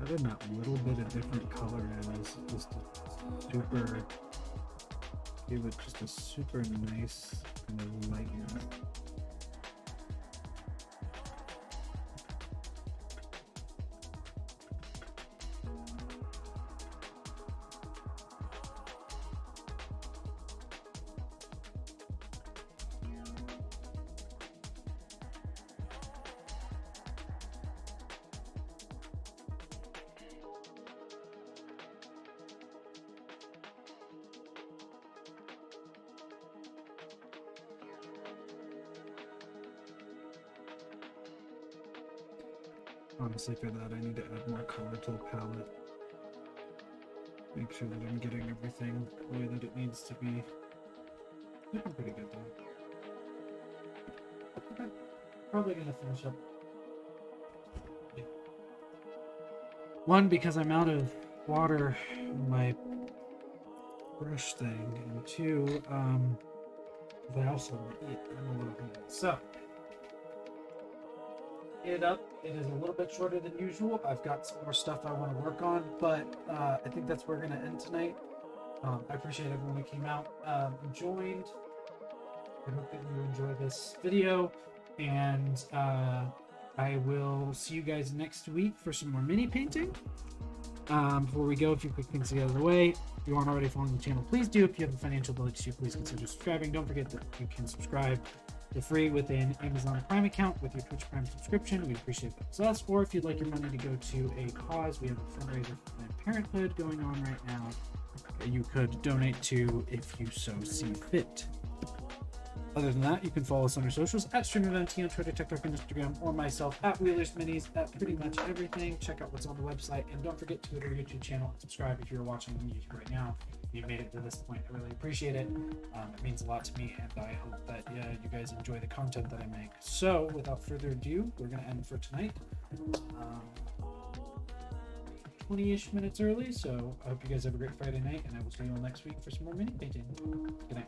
Adding that little bit of different color in is just super, gave it just a super nice kind of lightness. Honestly, for that, I need to add more color to the palette. Make sure that I'm getting everything the way that it needs to be. Looking pretty good though. Okay. Probably gonna finish up. Yeah. One, because I'm out of water in my brush thing, and two, because I also eat. I'm a little hungry. So, it up. It is a little bit shorter than usual. I've got some more stuff I want to work on, but I think that's where we're going to end tonight. I appreciate everyone who came out and joined. I hope that you enjoy this video, and I will see you guys next week for some more mini painting. Before we go, a few quick things to get out of the way. If you aren't already following the channel, please do. If you have a financial ability to, please consider subscribing. Don't forget that you can subscribe for free with an Amazon Prime account with your Twitch Prime subscription. We'd appreciate that with us. Or if you'd like your money to go to a cause, we have a fundraiser for Planned Parenthood going on right now that you could donate to if you so see fit. Other than that, you can follow us on our socials at StreamerMT on Twitter, TikTok, and Instagram, or myself at Wheelers Minis at pretty much everything. Check out what's on the website, and don't forget to hit our YouTube channel and subscribe if you're watching on YouTube right now. If you've made it to this point, I really appreciate it. It means a lot to me, and I hope that you guys enjoy the content that I make. So, without further ado, we're going to end for tonight. 20-ish minutes early, so I hope you guys have a great Friday night, and I will see you all next week for some more mini painting. Good night.